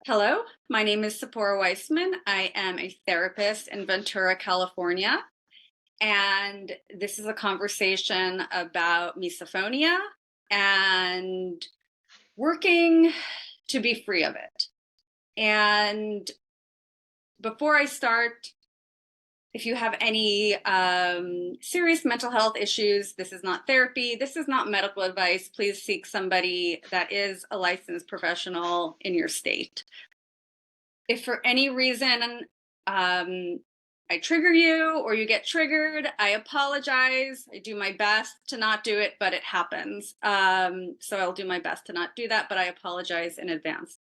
Hello, my name is Sephora Weissman. I am a therapist in Ventura, California, and this is a conversation about misophonia and working to be free of it. And before I start, if you have any serious mental health issues, this is not therapy, this is not medical advice. Please seek somebody that is a licensed professional in your state. If for any reason I trigger you or you get triggered, I apologize. I do my best to not do it, but it happens. So I'll do my best to not do that, but I apologize in advance.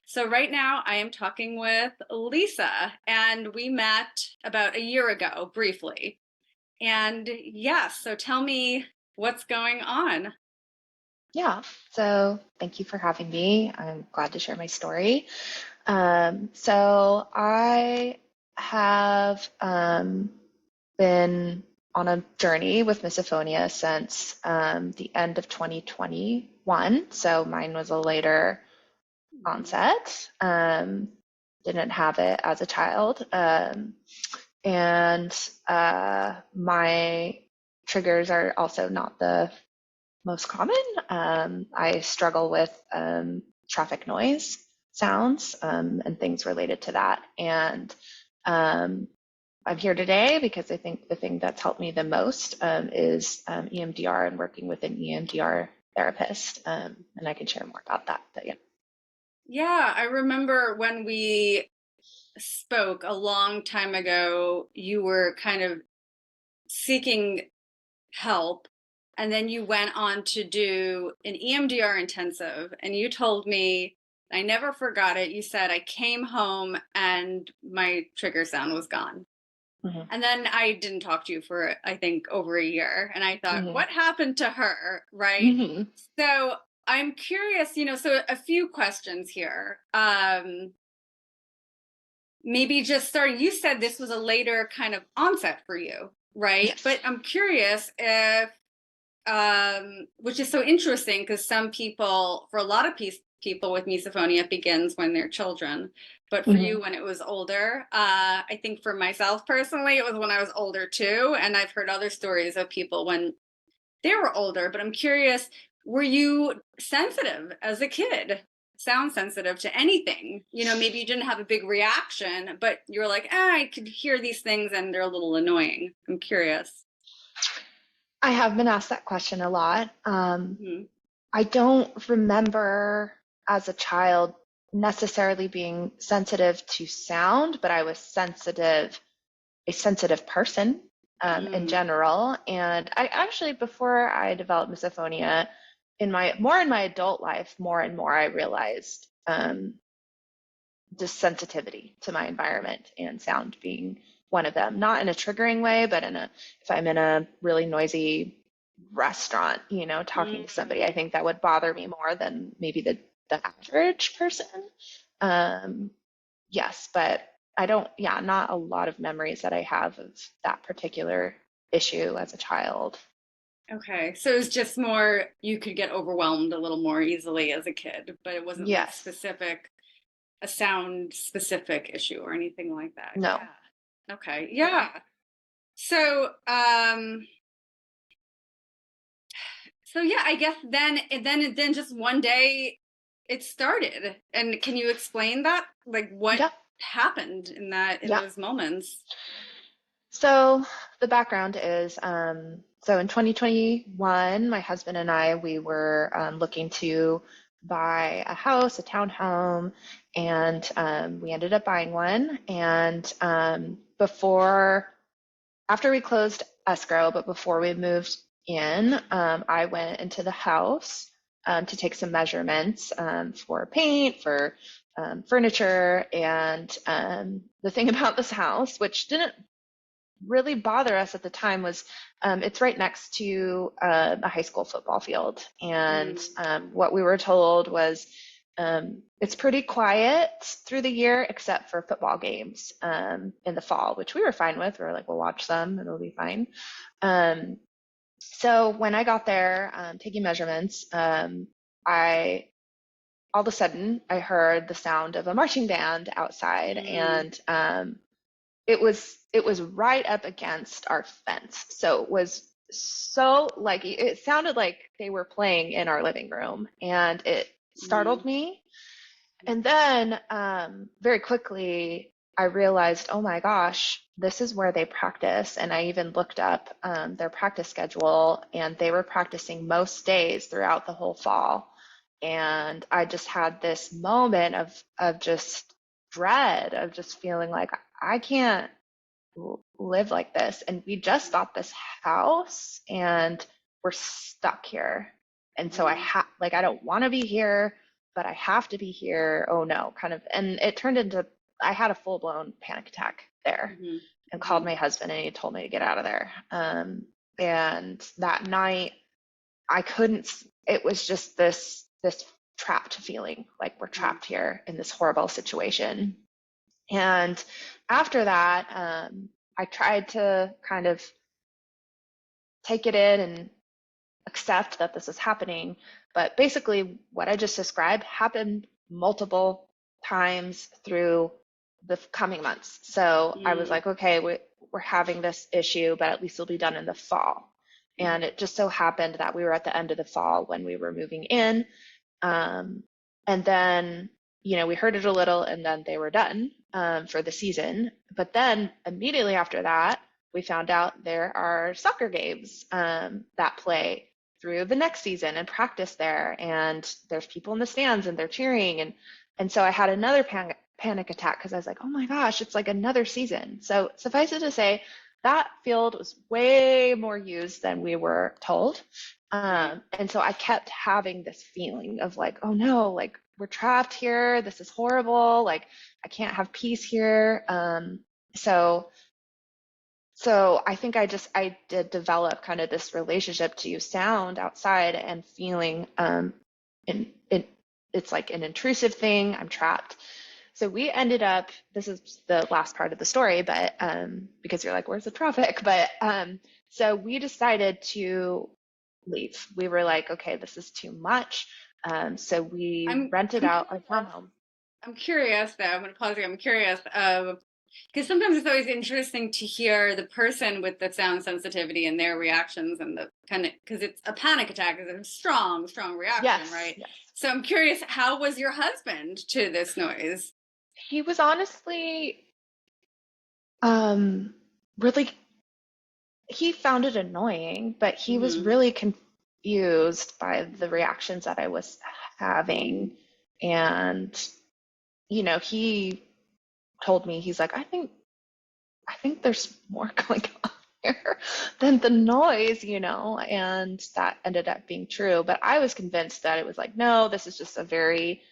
So right now I am talking with Lisa, and we met about a year ago briefly. And yes, so tell me what's going on. Yeah, so thank you for having me. I'm glad to share my story. So I have been on a journey with misophonia since the end of 2021. So mine was a later onset. Didn't have it as a child. And my triggers are also not the most common. I struggle with traffic noise sounds and things related to that. And I'm here today because I think the thing that's helped me the most is EMDR and working with an EMDR therapist. And I can share more about that. But yeah. Yeah, I remember when we spoke a long time ago, you were kind of seeking help, and then you went on to do an EMDR intensive, and you told me, I never forgot it, you said, I came home and my trigger sound was gone. Mm-hmm. And then I didn't talk to you for, I think, over a year, and I thought, Mm-hmm. what happened to her, right? Mm-hmm. So I'm curious, so a few questions here. Maybe just starting, you said this was a later kind of onset for you, right? Yes. But I'm curious if, which is so interesting because some people, for a lot of people with misophonia, it begins when they're children. But for Mm-hmm. you, when it was older, I think for myself personally, it was when I was older too. And I've heard other stories of people when they were older. But I'm curious, were you sensitive as a kid? Sound sensitive to anything? Maybe you didn't have a big reaction, but you were like, I could hear these things and they're a little annoying. I'm curious. I have been asked that question a lot. Mhm. I don't remember as a child necessarily being sensitive to sound, but I was a sensitive person in Mm. general. And I actually, before I developed misophonia, in my adult life, more and more I realized just sensitivity to my environment and sound being one of them. Not in a triggering way, but if I'm in a really noisy restaurant, talking to somebody, I Mm. think that would bother me more than maybe the average person. Um, yes, but I don't, yeah, not a lot of memories that I have of that particular issue as a child. Okay, so it was just more, you could get overwhelmed a little more easily as a kid, but it wasn't like Yes, a sound specific issue or anything like that. no. Yeah. Okay. Yeah. So, yeah, I guess then just one day it started. And can you explain that? Like what Yeah, happened in yeah. those moments? So the background is, so in 2021, my husband and I, we were looking to buy a house, a townhome, and we ended up buying one. And after we closed escrow, but before we moved in, I went into the house to take some measurements for paint, for furniture, and the thing about this house, which didn't really bother us at the time, was it's right next to a high school football field. And Mm. what we were told was it's pretty quiet through the year except for football games in the fall, which we were fine with. We were like, we'll watch them, it'll be fine. So when I got there taking measurements, I all of a sudden I heard the sound of a marching band outside, Mm, and it was right up against our fence. So it was so like it sounded like they were playing in our living room, and it startled mm, me. And then very quickly I realized, oh my gosh, this is where they practice. And I even looked up their practice schedule, and they were practicing most days throughout the whole fall. And I just had this moment of just dread, of just feeling like I can't live like this. And we just got this house, and we're stuck here. And so mm, I don't want to be here, but I have to be here. Oh no, kind of. And it turned into, I had a full blown panic attack there, mhm, and called mhm, my husband, and he told me to get out of there. And that night I couldn't, it was just this trapped feeling, like we're mm, trapped here in this horrible situation. And after that, I tried to kind of take it in and accept that this is happening. But basically, what I just described happened multiple times through the coming months. So I was mm, like, okay, we're having this issue, but at least it'll be done in the fall. mhm, And it just so happened that we were at the end of the fall when we were moving in. Um, and then, we heard it a little, and then they were done for the season. But then immediately after that, we found out there are soccer games that play through the next season and practice there. And there's people in the stands, and they're cheering. And so I had another panic attack, because I was like, oh my gosh, it's like another season. So suffice it to say, that field was way more used than we were told. right. And so I kept having this feeling of like, oh no, like we're trapped here. This is horrible. Like I can't have peace here. So so I think I did develop kind of this relationship to sound outside and feeling and it's like an intrusive thing. I'm trapped. So we ended up, this is the last part of the story, but because you're like, where's the traffic? But so we decided to leave. We were like, okay, this is too much. So we I'm rented I'm out our curious. townhome. I'm curious though. I'm going to pause here. I'm curious because sometimes it's always interesting to hear the person with the sound sensitivity and their reactions and the kind of because it's a panic attack is a strong, strong reaction, Yes, right? yes. So I'm curious, how was your husband to this noise? He was honestly um, really, he found it annoying, but he was Hmm. really confused by the reactions that I was having. And, he told me, he's like, I think there's more going on here than the noise, and that ended up being true. But I was convinced that it was like, no, this is just a very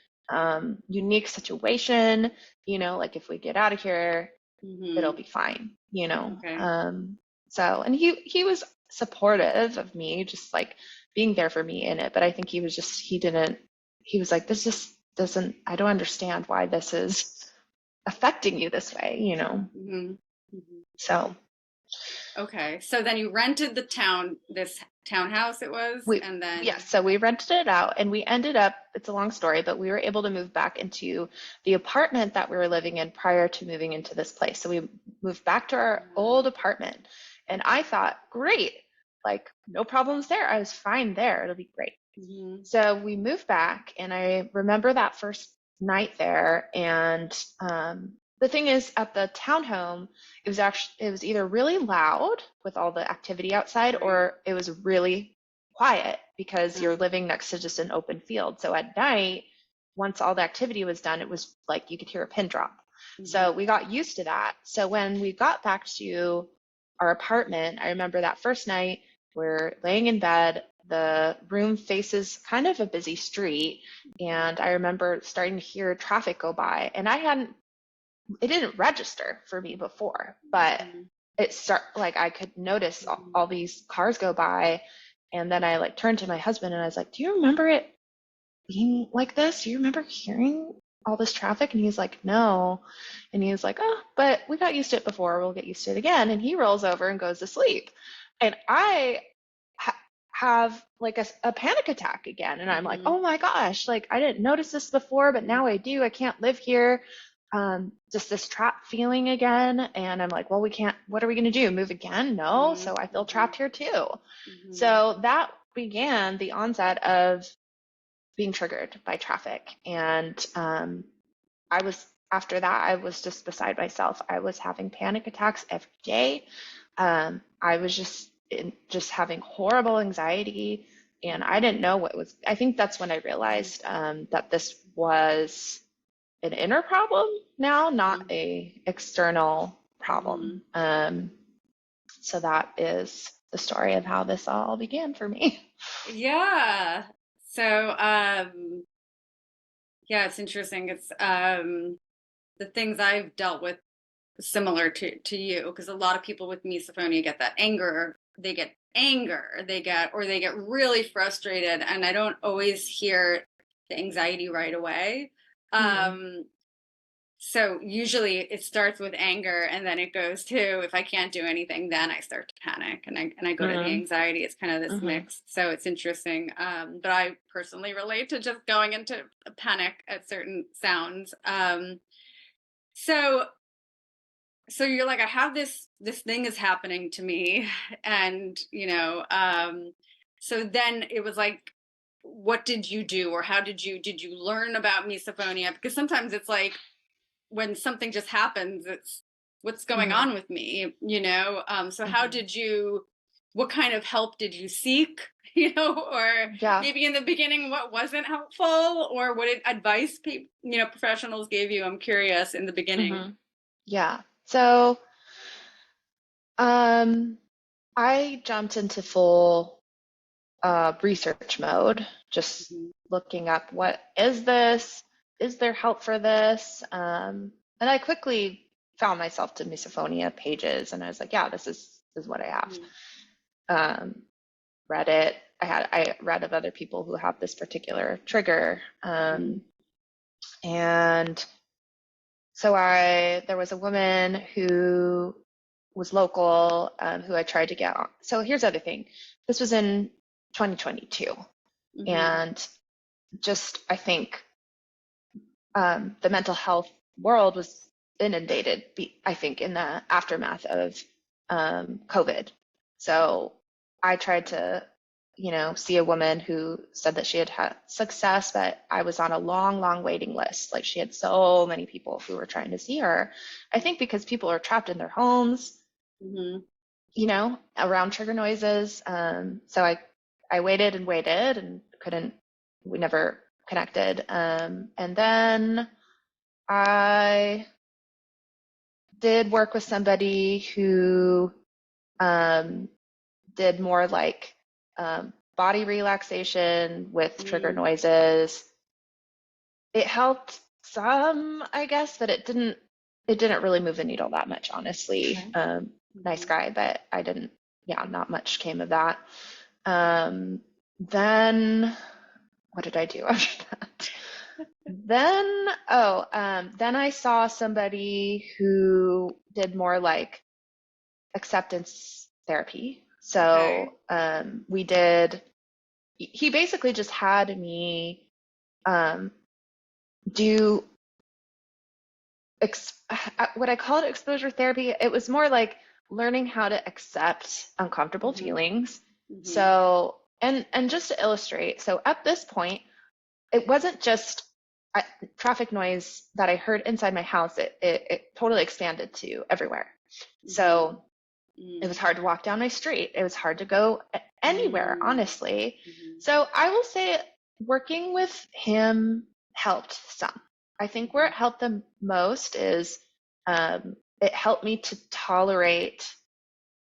unique situation, like if we get out of here, it'll Hmm. be fine. Okay. So, and he was supportive of me, just like being there for me in it. But I think he was like, this just doesn't, I don't understand why this is affecting you this way. Hmm. Hmm. So Okay. So then you rented this townhouse it was, we, and yeah, then so we rented it out, and we ended up, it's a long story, but we were able to move back into the apartment that we were living in prior to moving into this place. So we moved back to our old apartment, and I thought, great, like no problems there. I was fine there. It'll be great. mhm. So we moved back, and I remember that first night there. And the thing is, at the townhome, it was either really loud with all the activity outside, Right. or it was really quiet because Uh, you're living next to just an open field. So at night, once all the activity was done, it was like you could hear a pin drop. So mhm. we got used to that. So when we got back to our apartment, I remember that first night we're laying in bed. The room faces kind of a busy street, and I remember starting to hear traffic go by. And it didn't register for me before, but Mhm. like I could notice Mhm. all these cars go by. And then I like turned to my husband, and I was like, do you remember it being like this? Do you remember hearing all this traffic? And he's like, no. And he's like, oh, but we got used to it before. We'll get used to it again. And he rolls over and goes to sleep. And have like a panic attack again. And I'm like, Mm-hmm. oh my gosh, like I didn't notice this before, but now I do. I can't live here. Just this trapped feeling again. And I'm like, well, what are we going to do? Move again? No. So I feel Mm-hmm. trapped here too. Mm-hmm. So that began the onset of being triggered by traffic. And after that, I was just beside myself. I was having panic attacks every day. I was just having horrible anxiety, and I didn't know what was. I think that's when I realized that this was an inner problem now, not a external Mm-hmm. problem. So that is the story of how this all began for me. Yeah. So, yeah, it's interesting. It's the things I've dealt with similar to you, because a lot of people with misophonia get that anger. They get really frustrated, and I don't always hear the anxiety right away. Mhm. Um, so usually it starts with anger, and then it goes to, if I can't do anything, then I start to panic, and I go to the Mhm. anxiety. It's kind of this Mhm. mix. So it's interesting. But I personally relate to just going into a panic at certain sounds. So so you're like, I have this thing is happening to me, and so then it was like, what did you do, or how did you learn about misophonia? Because sometimes it's like, when something just happens, it's what's going Mhm. on with me, so how Mhm. did you what kind of help did you seek? Or Yeah. maybe in the beginning, what wasn't helpful, or what advice professionals gave you? I'm curious in the beginning. Mhm. Yeah. So, um, I jumped into full research mode, just Mhm. looking up what is this? Is there help for this? And I quickly found myself to misophonia pages, and I was like, yeah, this is what I have. Mhm. Um, Read it. I read of other people who have this particular trigger, Mhm. and so there was a woman who was local, who I tried to get on. So here's the other thing. This was in 2022, Mhm. and just I think the mental health world was inundated, I think, in the aftermath of COVID. So I tried to, see a woman who said that she had had success, but I was on a long, long waiting list. Like she had so many people who were trying to see her. I think because people are trapped in their homes, Mhm. around trigger noises. So I waited and waited and we never connected. And then I did work with somebody who um, did more like body relaxation with trigger Mhm. noises. It helped some, I guess, but it didn't really move the needle that much, honestly. Okay. Nice Mhm. guy, but I didn't, yeah, not much came of that. Um, then what did I do after that? Then I saw somebody who did more like acceptance therapy. Okay. So he basically just had me um, do what I call it exposure therapy. It was more like learning how to accept uncomfortable Mhm. feelings. Mhm. So, and just to illustrate, so at this point, it wasn't just uh, traffic noise that I heard inside my house. It totally expanded to everywhere. Mhm. So it was Mhm. hard to walk down my street. It was hard to go anywhere, Mhm. honestly. Mhm. So I will say working with him helped some. I think where it Mhm. helped the most is it helped me to tolerate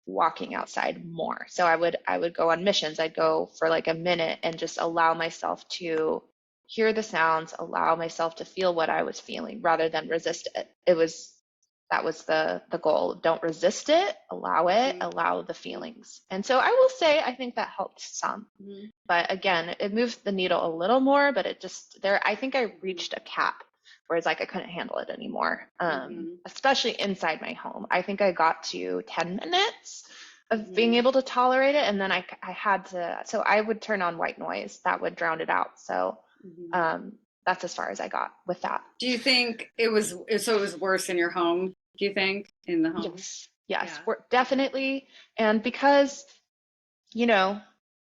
walking outside more. So I would go on missions. I'd go for like a minute and just allow myself to hear the sounds, allow myself to feel what I was feeling rather than resist it. That was the goal. Don't resist it, Mhm. allow the feelings. And so I will say I think that helped some. Mhm. But again, it moved the needle a little more, but it just there I think I Mhm. reached a cap where it's like I couldn't handle it anymore. Mhm. Especially inside my home. I think I got to 10 minutes. of being able to tolerate it. And then I had to, so I would turn on white noise that would drown it out. So Mm-hmm. that's as far as I got with that. Do you think it was worse in your home? Do you think in the home? Yes, yes, Yeah. we're definitely. And because, you know,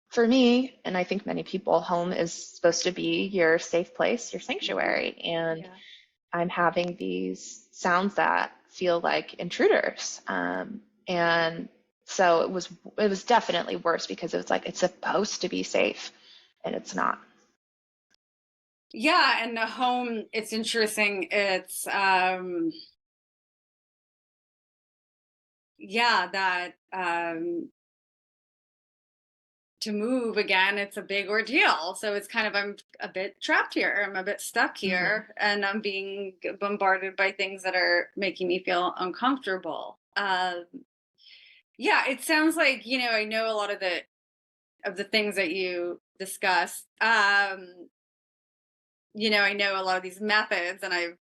for me, and I think many people, home is supposed to be your safe place, your Mm-hmm. sanctuary. And Yeah. I'm having these sounds that feel like intruders. And so it was definitely worse because it was like it's supposed to be safe and it's not. Yeah, and the home, it's interesting. It's yeah, that to move again, it's a big ordeal. So it's kind of, I'm a bit trapped here. I'm a bit stuck Hmm. here, and I'm being bombarded by things that are making me feel uncomfortable. Yeah, it sounds like, I know a lot of the things that you discuss. I know a lot of these methods, and I've,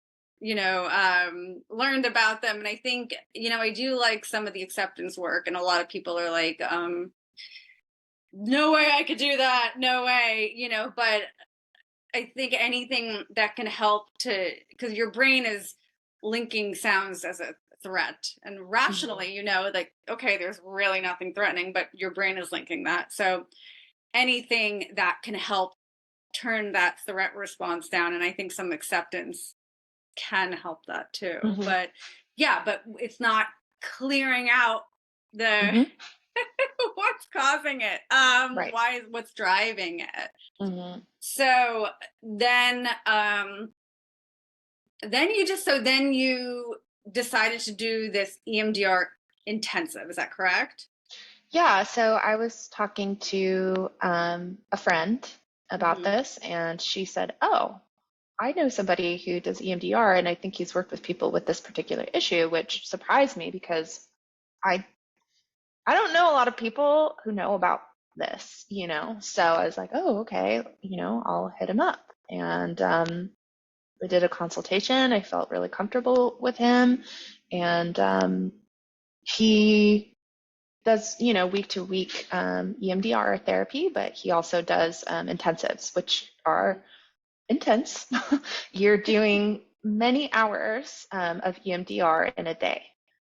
learned about them. And I think, I do like some of the acceptance work, and a lot of people are like, no way I could do that. No way, but I think anything that can help to, because your brain is linking sounds as a threat, and Hmm. rationally, like, okay, there's really nothing threatening, but your brain is linking that. So anything that can help turn that threat response down. And I think some acceptance can help that too. Hmm. But yeah, but it's not clearing out the Hmm. what's causing it. Right. What's driving it. Hmm. So then then you decided to do this EMDR intensive. Is that correct? Yeah, so I was talking to a friend about Hmm. this, and she said, "Oh, I know somebody who does EMDR, and I think he's worked with people with this particular issue," which surprised me because I I don't know a lot of people who know about this. So I was like, "Oh, okay, I'll hit him up." And we did a consultation. I felt really comfortable with him, and he does, week to week EMDR therapy, but he also does intensives, which are intense. You're doing many hours of EMDR in a day.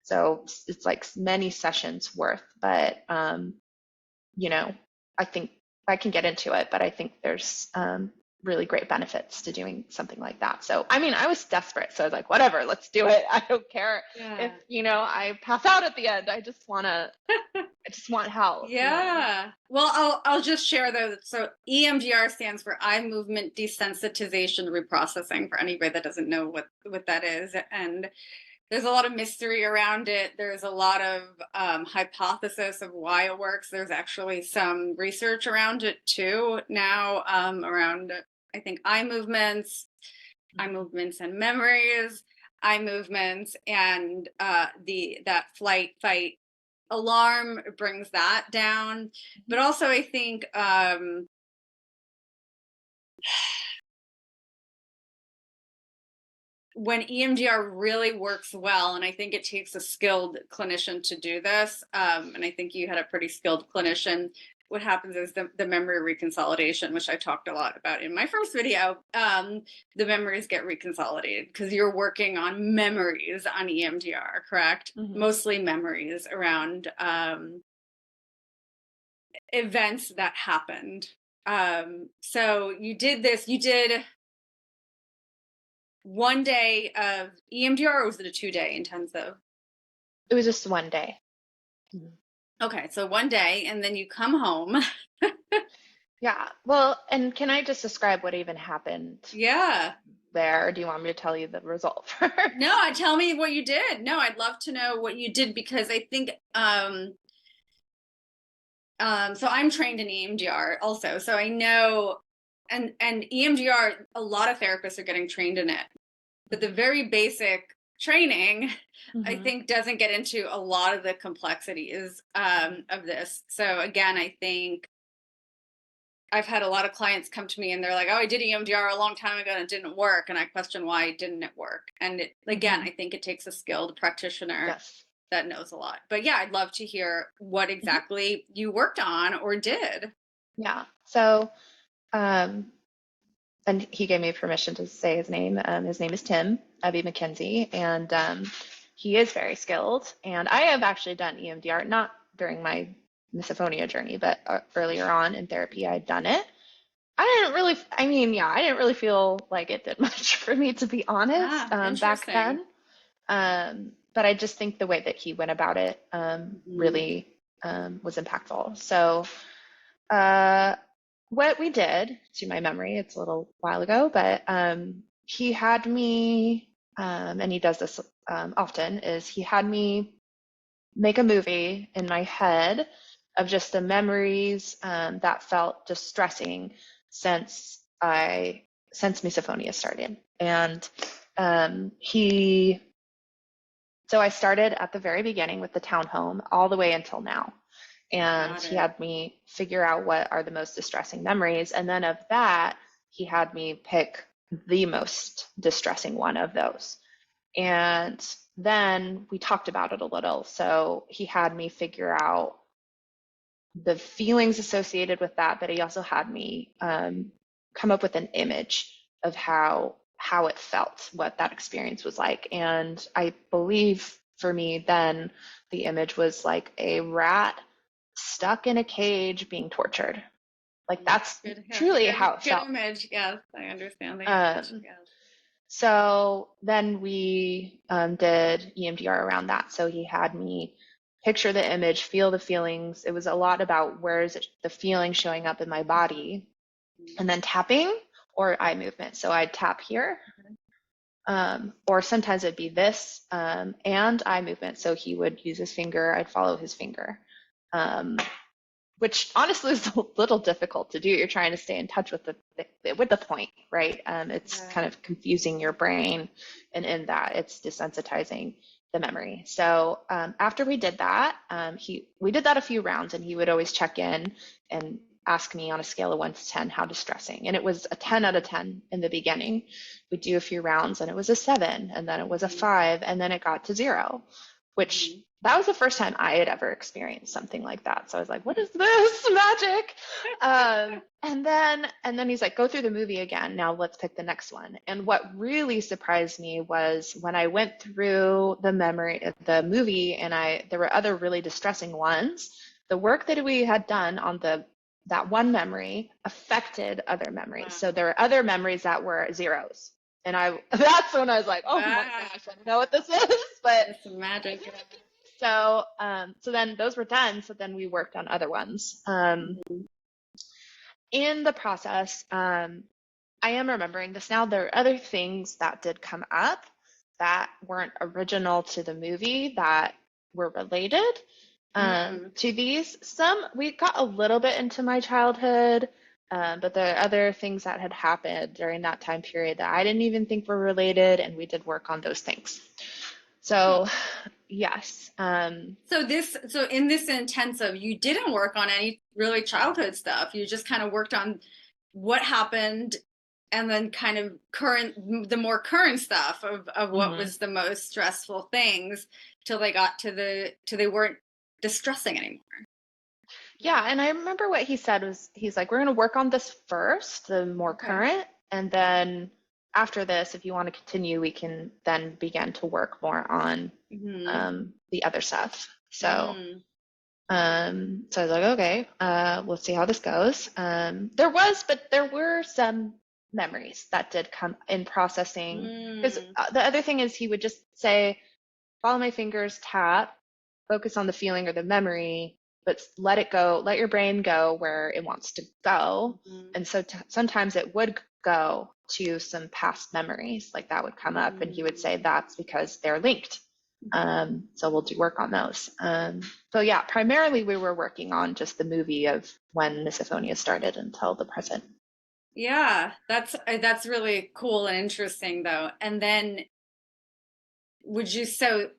So it's like many sessions worth, but you know, I think I can get into it, but I think there's really great benefits to doing something like that. So, I mean, I was desperate. So I was like, whatever, let's do it. I don't care if, Yeah. I pass out at the end. I just want help. Yeah. Well, I'll just share though. So EMDR stands for eye movement desensitization reprocessing, for anybody that doesn't know what that is. And there's a lot of mystery around it. There's a lot of hypothesis of why it works. There's actually some research around it too now, around, I think, eye movements and memories, eye movements, and the that flight fight alarm brings that down. But also, I think when EMDR really works well, and I think it takes a skilled clinician to do this, and I think you had a pretty skilled clinician. What happens is the memory reconsolidation, which I talked a lot about in my first video. The memories get reconsolidated because you're working on memories on EMDR, correct? Hmm. Mostly memories around events that happened. So you did 1 day of EMDR, or was it a 2 day intensive? It was just one day. Mhm. Okay, so 1 day, and then you come home. Yeah. Well, and can I just describe what even happened Yeah. there, or do you want me to tell you the result first? No, tell me what you did. No, I'd love to know what you did, because I think so I'm trained in EMDR also. So I know, and EMDR, a lot of therapists are getting trained in it. But the very basic training, I Hmm. think, doesn't get into a lot of the complexities of this. So again, I think I've had a lot of clients come to me and they're like, "Oh, I did EMDR a long time ago and it didn't work." And I question, why didn't it work? And again, Hmm. I think it takes a skilled practitioner Yes. that knows a lot. But yeah, I'd love to hear what Mhm. exactly you worked on or did. Yeah. So, um, and he gave me permission to say his name. His name is Tim Eby-McKenzie, and he is very skilled. And I have actually done EMDR, not during my misophonia journey, but earlier on in therapy, I'd done it. I didn't really, I mean, yeah, I didn't really feel like it did much for me, to be honest, Ah, back interesting. then. But I just think the way that he went about it Mhm. really was impactful. So, uh, what we did, to my memory, it's a little while ago, but he had me, and he does this often, is he had me make a movie in my head of just the memories that felt distressing since since misophonia started. And he so I started at the very beginning with the townhome all the way until now. And Got he it. had me figure out what are the most distressing memories. And then of that, he had me pick the most distressing one of those. And then we talked about it a little. So he had me figure out the feelings associated with that, but he also had me come up with an image of how it felt, what that experience was like. And I believe for me then the image was like a rat stuck in a cage being tortured. Like that's That's a truly how it good felt. image. Yes, I understand the image. Um, Yes. so then we did EMDR around that. So he had me picture the image, feel the feelings. It was a lot about where is it, the feeling showing up in my body, and then tapping or eye movement. So I'd tap here, or sometimes it'd be this and eye movement. So he would use his finger, I'd follow his finger. Um, which honestly is a little difficult to do. You're trying to stay in touch with the point, right? It's kind Right. of confusing your brain, and in that, it's desensitizing the memory. So after we did that, we did that a few rounds, and he would always check in and ask me on a scale of 1 to 10 how distressing, and it was a 10 out of 10 in the beginning. We'd do a few rounds, and it was a 7, and then it was a Mhm. 5, and then it got to 0, which Mhm. that was the first time I had ever experienced something like that. So I was like, what is this magic? And then he's like, go through the movie again. Now let's pick the next one. And what really surprised me was when I went through the movie, and there were other really distressing ones. The work that we had done on that one memory affected other memories. So Wow. there were other memories that were zeros. And that's when I was like, oh my Wow. gosh, I don't know what this is, but That's some magic. so then those were done. So then we worked on other ones. Mhm. In the process, I am remembering this now. There are other things that did come up that weren't original to the movie that were related Mm. to these. Some we got a little bit into my childhood, but there are other things that had happened during that time period that I didn't even think were related, and we did work on those things. So, yes. So in this intensive, you didn't work on any really childhood stuff. You just kind of worked on what happened and then kind of the more current stuff of what Mhm. was the most stressful things till they got to till they weren't distressing anymore. Yeah, and I remember what he said was he's like, we're going to work on this first, the more Okay. current, and then after this, if you want to continue, we can then begin to work more on Hmm. the other stuff. So, Mm. so I was like, okay, we'll see how this goes. But there were some memories that did come in processing because Mm. the other thing is he would just say, follow my fingers, tap, focus on the feeling or the memory, but let it go, let your brain go where it wants to go. Mhm. And so sometimes it would go to some past memories, like that would come up, and he would Mm. say that's because they're linked. So we'll do work on those. So yeah, primarily we were working on just the movie of when misophonia started until the present. Yeah, that's really cool and interesting though. And then would you so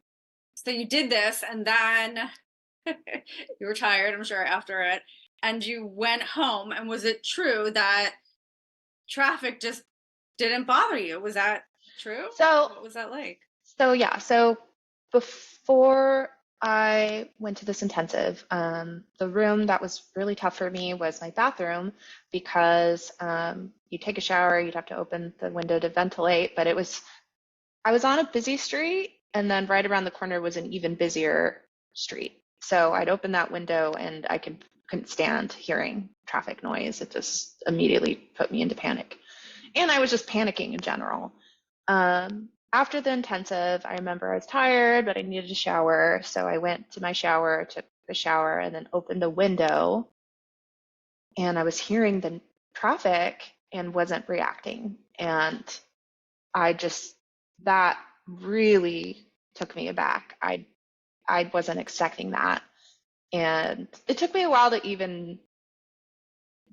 you did this and then you were tired, I'm sure, after it, and you went home. And was it true that traffic just didn't bother you? Was that true? So What was that like? So yeah, so before I went to this intensive. The room that was really tough for me was my bathroom because you take a shower, you'd have to open the window to ventilate, but I was on a busy street, and then right around the corner was an even busier street. So I'd open that window and couldn't stand hearing traffic noise. It just immediately put me into panic. And I was just panicking in general. After the intensive, I remember I was tired, but I needed a shower. So I went to my shower, took the shower, and then opened the window. And I was hearing the traffic and wasn't reacting. And I just, that really took me aback. I wasn't expecting that. And it took me a while to even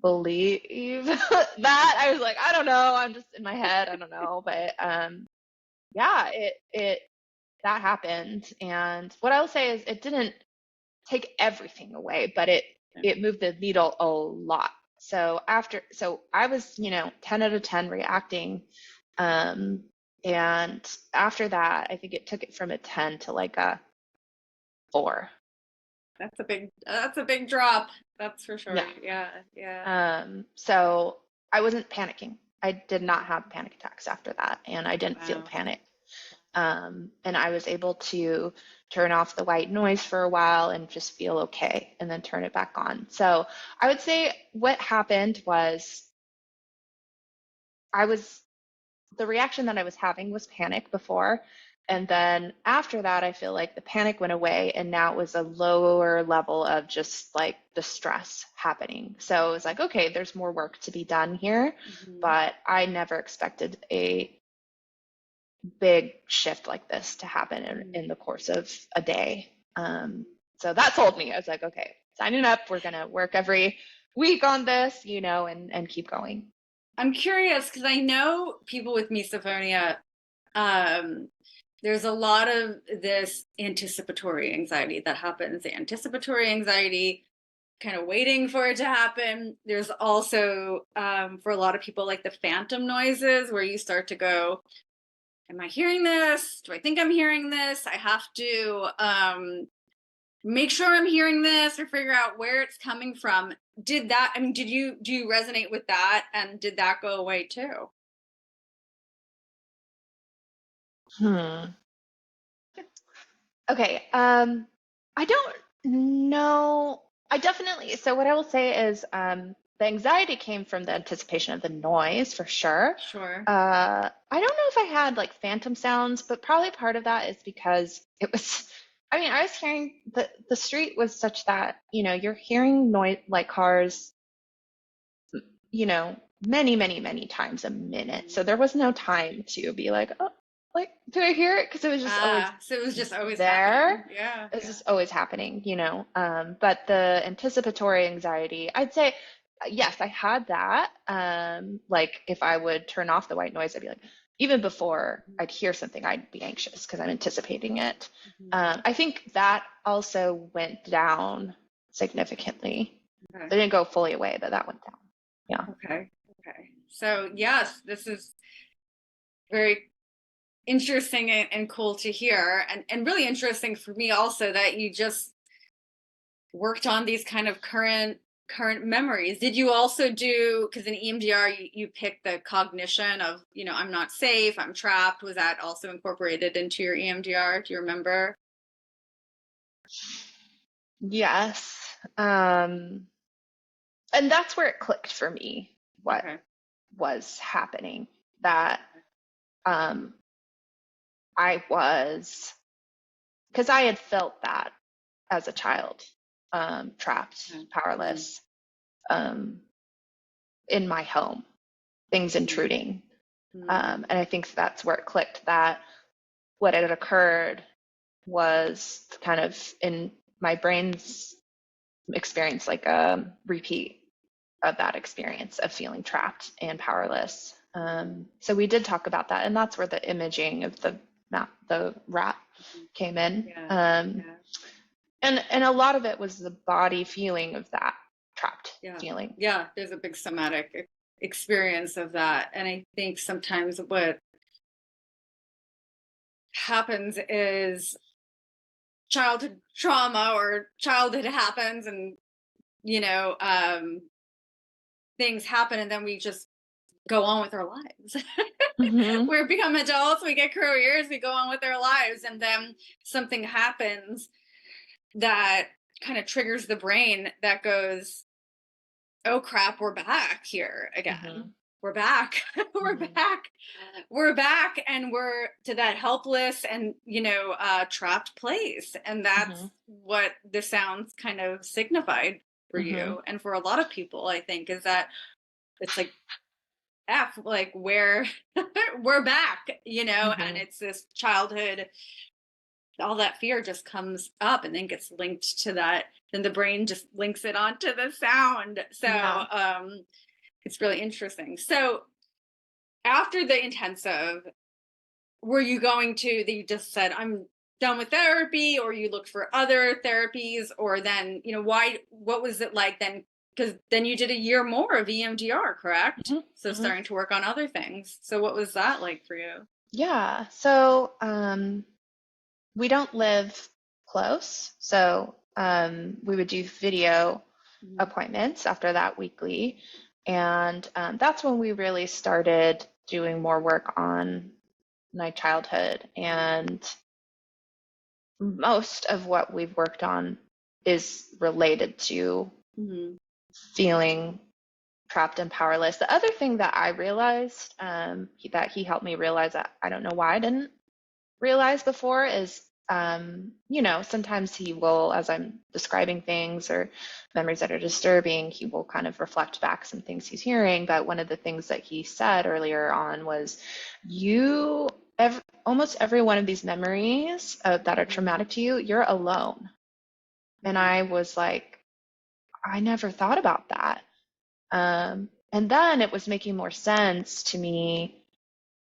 believe that. I was like, I don't know, I'm just in my head, I don't know. But yeah, it that happened. And what I'll say is it didn't take everything away, but it moved the needle a lot. So I was, 10 out of 10 reacting. And after that, I think it took it from a 10 to like a 4. That's a big drop. That's for sure. Yeah. Yeah. Yeah. So I wasn't panicking. I did not have panic attacks after that, and I didn't feel Wow. panic. And I was able to turn off the white noise for a while and just feel okay, and then turn it back on. So I would say what happened was the reaction that I was having was panic before. And then after that, I feel like the panic went away, and now it was a lower level of just like the stress happening. So it was like, okay, there's more work to be done here, but I never expected a big shift like this to happen in the course of a day. So that told me, I was like, okay, signing up, we're going to work every week on this, and keep going. I'm curious because I know people with misophonia, there's a lot of this anticipatory anxiety that happens, the anticipatory anxiety, kind of waiting for it to happen. There's also, for a lot of people, like the phantom noises where you start to go, am I hearing this? Do I think I'm hearing this? I have to make sure I'm hearing this or figure out where it's coming from. Do you resonate with that? And did that go away too? Okay. I don't know. So what I will say is, the anxiety came from the anticipation of the noise for sure. Sure. I don't know if I had like phantom sounds, but probably part of that is because I was hearing the street was such that, you're hearing noise like cars, many, many, many times a minute. So there was no time to be like, oh, like, do I hear it? Because it was just always So it was just always there. happening. Yeah. It's just always happening, But the anticipatory anxiety, I'd say, yes, I had that. Like if I would turn off the white noise, I'd be like, even before I'd hear something, I'd be anxious because I'm anticipating it. I think that also went down significantly. Okay. It didn't go fully away, but that went down. Yeah. Okay. So yes, this is very interesting and cool to hear, and really interesting for me also that you just worked on these kind of current memories. Did you also do, because in EMDR you pick the cognition of, I'm not safe, I'm trapped. Was that also incorporated into your EMDR? Do you remember? Yes. And that's where it clicked for me, what was happening. That I was, because I had felt that as a child, trapped, powerless, in my home, things intruding. And I think that's where it clicked, that what had occurred was kind of in my brain's experience, like a repeat of that experience of feeling trapped and powerless. So we did talk about that, and that's where the imaging of the rat came in. And a lot of it was the body feeling of that trapped feeling. Yeah, there's a big somatic experience of that. And I think sometimes what happens is childhood trauma or childhood happens, and you know, things happen, and then we just go on with our lives. Hmm. We become adults, we get careers, we go on with our lives, and then something happens that kind of triggers the brain that goes, oh crap, we're back here Hmm. again. We're back. We're Hmm. back. We're back, and we're to that helpless and, trapped place. And that's Hmm. what the sounds kind of signified for Hmm. you. And for a lot of people, I think, is that it's like, F, like we're we're back, and Hmm. it's this childhood, all that fear just comes up and then gets linked to that. Then the brain just links it onto the sound. So Yeah. it's really interesting. So after the intensive, were you going to, that you just said, I'm done with therapy, or you looked for other therapies, or then, what was it like then? Because then you did a year more of EMDR, correct? Hmm. So Hmm. starting to work on other things. So what was that like for you? Yeah. So we don't live close. So we would do video Mhm. appointments after that weekly. And that's when we really started doing more work on my childhood. And most of what we've worked on is related to Mhm. feeling trapped and powerless. The other thing that I realized, that he helped me realize, that I don't know why I didn't realize before, is sometimes he will, as I'm describing things or memories that are disturbing, he will kind of reflect back some things he's hearing. But one of the things that he said earlier on was, almost every one of these memories that are Mhm. traumatic to you, you're alone. And Mhm. I was like, I never thought about that. And then it was making more sense to me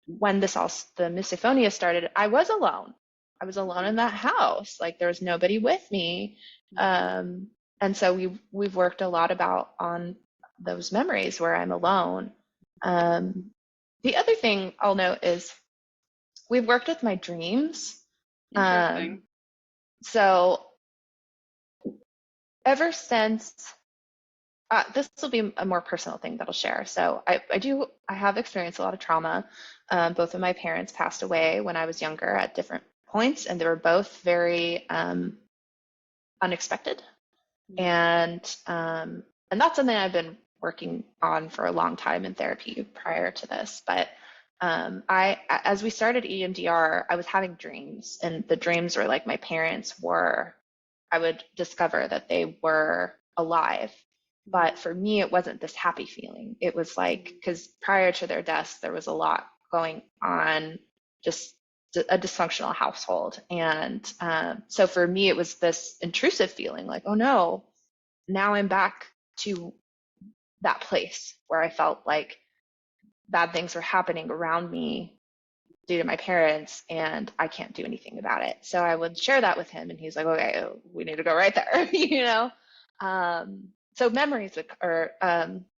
when the misophonia started. I was alone. I was alone in that house. Like there was nobody with me. Mhm. Um, and so we've worked a lot on those memories where I'm alone. Um, the other thing I'll note is we've worked with my dreams. Um, Interesting. so ever since this will be a more personal thing that I'll share. So I have experienced a lot of trauma. Both of my parents passed away when I was younger at different points, and they were both very unexpected. Mhm. And that's something I've been working on for a long time in therapy prior to this. But as we started EMDR, I was having dreams, and the dreams were like my parents were. I would discover that they were alive. But for me, it wasn't this happy feeling. It was like, Mhm. because prior to their deaths, there was a lot going on, just a dysfunctional household. And so for me, it was this intrusive feeling like, oh no, now I'm back to that place where I felt like bad things were happening around me due to my parents, and I can't do anything about it. So I would share that with him, and he's like, okay, we need to go right there, you know? So memories or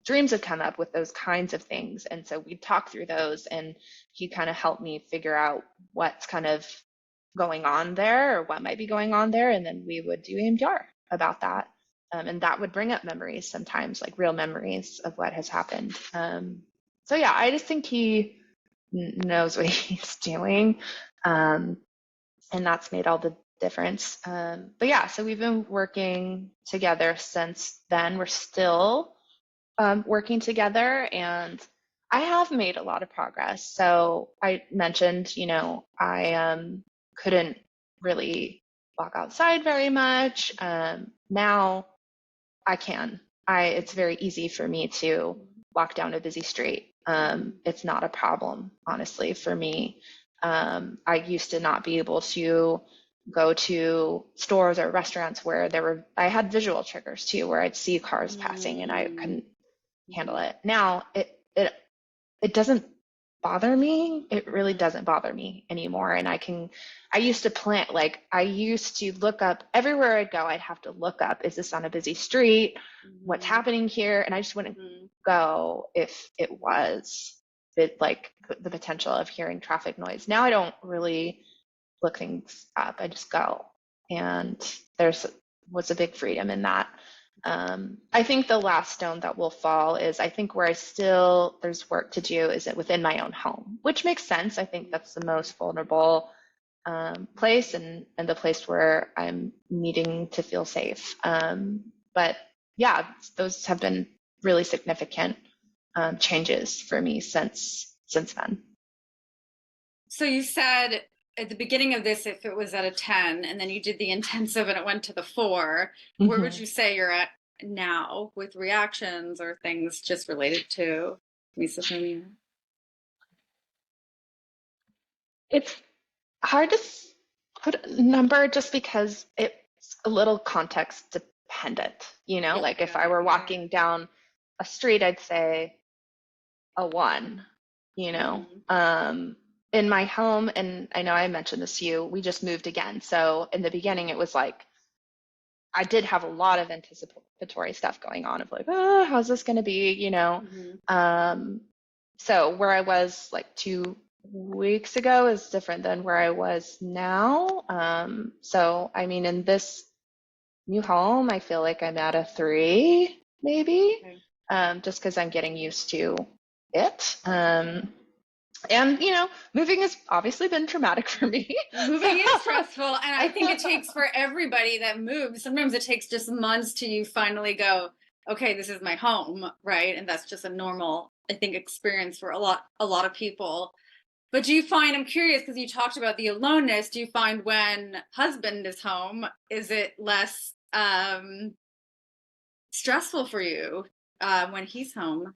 dreams would come up with those kinds of things. And so we'd talk through those, and he kind of helped me figure out what's kind of going on there or what might be going on there. And then we would do EMDR about that. And that would bring up memories sometimes, like real memories of what has happened. So yeah, I just think he knows what he's doing. Um, and that's made all the difference. But yeah, so we've been working together since then. We're still working together, and I have made a lot of progress. So I mentioned, I couldn't really walk outside very much. Now I can. It's very easy for me to walk down a busy street. It's not a problem, honestly, for me. I used to not be able to go to stores or restaurants where I had visual triggers too, where I'd see cars passing and I Mhm. couldn't handle Mhm. it. Now it doesn't bother me. It really doesn't bother me anymore. And I used to plant, like, I used to look up everywhere I'd go, I'd have to look up, is this on a busy street? What's Mhm. happening here? And I just wouldn't Mhm. go if it was like the potential of hearing traffic noise. Now I don't really look things up. I just go. and there's was a big freedom in that. I think the last stone that will fall is I think where there's work to do is within my own home, which makes sense. I think that's the most vulnerable place and the place where I'm needing to feel safe. But yeah, those have been really significant changes for me since then. So you said at the beginning of this, if it was at a 10 and then you did the intensive and it went to the 4, where would Mm-hmm. you say you're at now with reactions or things just related to misophonia? It's hard to put a number just because it's a little context dependent, Yeah, like if got I it. were Yeah. walking down a street, I'd say a 1, Mhm. in my home, and I know I mentioned this to you, we just moved again. So in the beginning, it was like I did have a lot of anticipatory stuff going on of like, oh, how's this going to be? Mhm. Um, so where I was like 2 weeks ago is different than where I was now. So I mean, in this new home, I feel like I'm at a 3, maybe, Okay. just because I'm getting used to it. And moving has obviously been traumatic for me. So Moving is stressful, and I think it takes for everybody that moves. Sometimes it takes just months till you finally go, okay, this is my home, right? And that's just a normal, I think, experience for a lot of people. But do you find, I'm curious because you talked about the aloneness, do you find when husband is home, is it less stressful for you when he's home?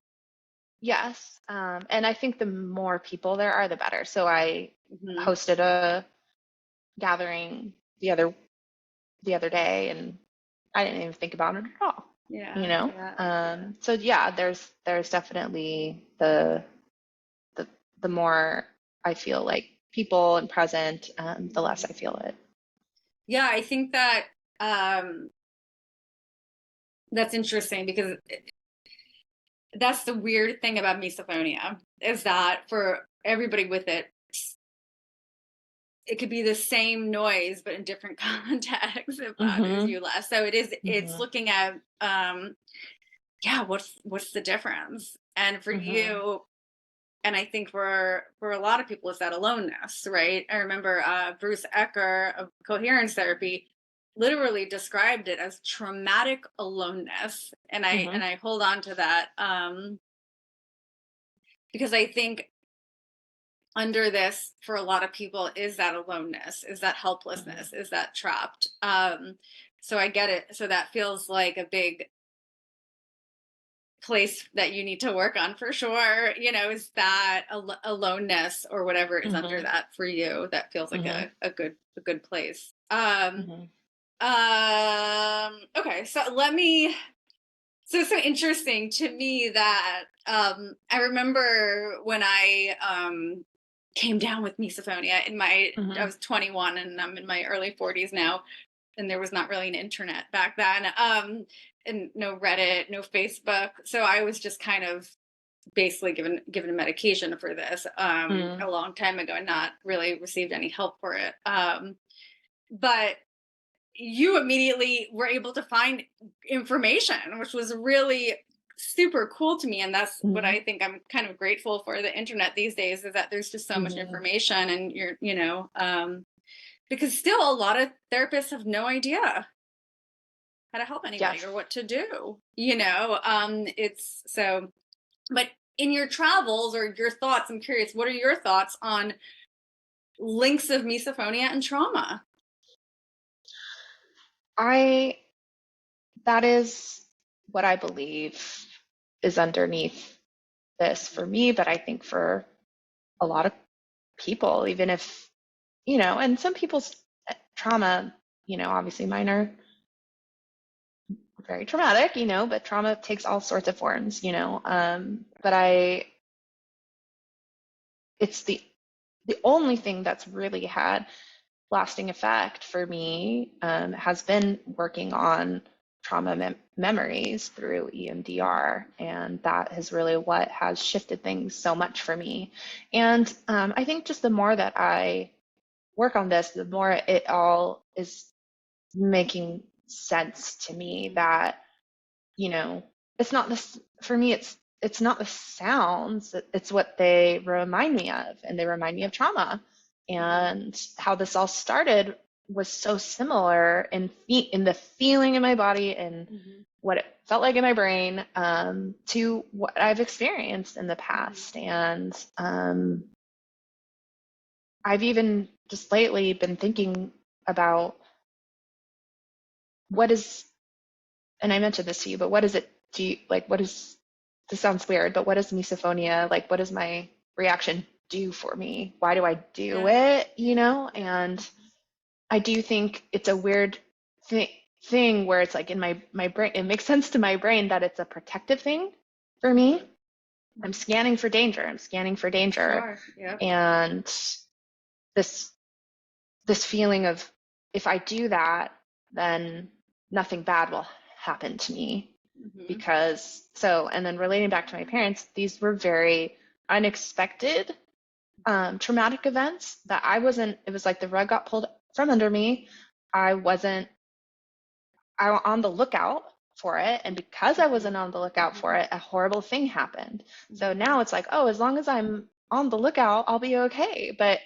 yes, and I think the more people there are, the better. So I Hmm. hosted a gathering the other day, and I didn't even think about it at all. You Yeah, know, yeah. so yeah, there's definitely the the more I feel like people and present, the less I feel it. Yeah, I think that um, that's interesting because that's the weird thing about misophonia is that for everybody with it, it could be the same noise but in different contexts. It bothers Mm-hmm. you less. So it's Mm-hmm. looking at yeah, what's the difference? And for Mm-hmm. you, and I think for a lot of people, it's that aloneness, right? I remember Bruce Ecker of coherence therapy literally described it as traumatic aloneness, and I Mm-hmm. and I hold on to that because I think under this for a lot of people is that aloneness, is that Mm-hmm. helplessness, is that trapped. So I get it. So that feels like a big place that you need to work on for sure. Is that aloneness or whatever is under Mm-hmm. that for you? That feels like Mm-hmm. a good place. Mm-hmm. Okay, so let me. So interesting to me that I remember when I came down with misophonia I Mm-hmm. was 21 and I'm in my early 40s now, and there was not really an internet back then, and no Reddit, no Facebook, so I was just kind of basically given a medication for this Mm-hmm. a long time ago and not really received any help for it, but you immediately were able to find information, which was really super cool to me. And that's what Mm-hmm. I think I'm kind of grateful for the internet these days is that there's just so much Mm-hmm. information and because still a lot of therapists have no idea how to help anybody Yes. or what to do, it's so, but in your travels or your thoughts, I'm curious, what are your thoughts on links of misophonia and trauma? I that is what I believe is underneath this for me, but I think for a lot of people, even if, and some people's trauma, obviously mine are very traumatic, but trauma takes all sorts of forms, but it's the only thing that's really had lasting effect for me has been working on trauma memories through EMDR. And that is really what has shifted things so much for me. And I think just the more that I work on this, the more it all is making sense to me that, it's not this for me, it's not the sounds, it's what they remind me of, and they remind me of trauma. And how this all started was so similar in the feeling in my body and what it felt like in my brain, to what I've experienced in the past. And I've even just lately been thinking about what is, and I mentioned this to you, but what is it, do you, like, what is, this sounds weird, but what is misophonia? Like, what does my reaction do for me? Why do I do it, And I do think it's a weird thing where it's like in my brain, it makes sense to my brain that it's a protective thing for me. I'm scanning for danger. Sure. Yep. And this feeling of, if I do that, then nothing bad will happen to me. Because and then relating back to my parents, these were very unexpected traumatic events that it was like the rug got pulled from under me. I was on the lookout for it, and because I wasn't on the lookout for it, a horrible thing happened. So now it's like, oh, as long as I'm on the lookout, I'll be okay. But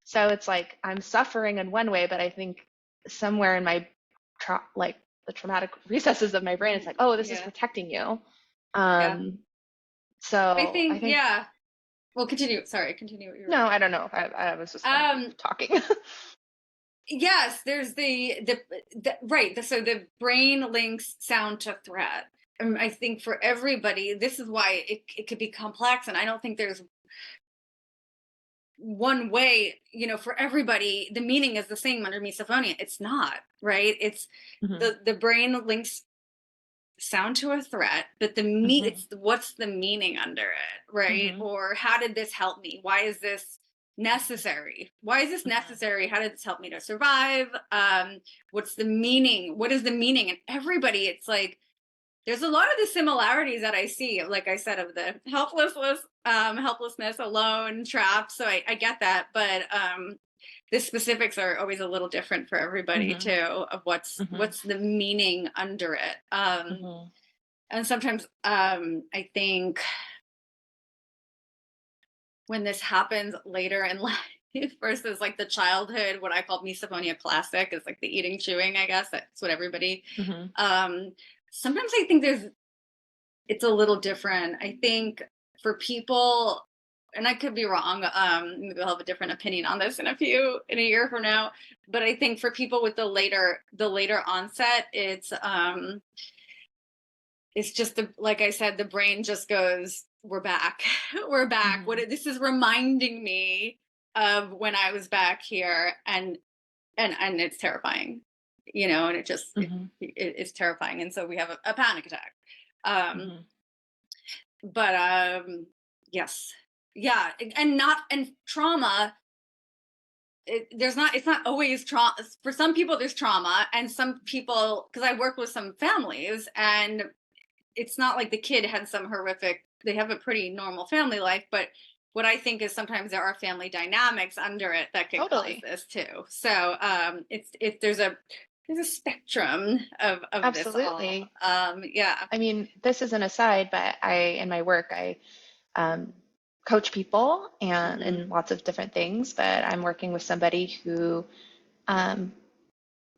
so it's like I'm suffering in one way, but I think somewhere in my like the traumatic recesses of my brain, it's like, oh, this is protecting you. So I think yeah. Well, continue. Sorry, continue what you were No, I don't know. I was just talking. Yes, there's the right. So the brain links sound to threat. I think for everybody, this is why it could be complex, and I don't think there's one way, for everybody, the meaning is the same under misophonia. It's not, right? It's the brain links sound to a threat, but it's what's the meaning under it, right? Or how did this help me? Why is this necessary? Why is this necessary? How did this help me to survive? What's the meaning? What is the meaning? And everybody, it's like there's a lot of the similarities that I see, like I said, of the helplessness, alone, trapped. So I get that, but the specifics are always a little different for everybody too, of what's the meaning under it. And sometimes I think when this happens later in life versus like the childhood, what I call misophonia classic is like the eating, chewing, I guess that's what everybody. Sometimes I think it's a little different. I think for people, and I could be wrong, maybe I'll have a different opinion on this in a year from now, but I think for people with the later onset, it's just like I said, the brain just goes, we're back. We're back. This is reminding me of when I was back here, and it's terrifying, and it just it's terrifying, and so we have a panic attack. But yes, yeah, and trauma. It's not always trauma. For some people, there's trauma, and some people, because I work with some families, and it's not like the kid had some horrific. They have a pretty normal family life, but what I think is sometimes there are family dynamics under it that can cause this too. So there's a spectrum of Absolutely. This all. Yeah. I mean, this is an aside, but in my work, I coach people and in lots of different things, but I'm working with somebody who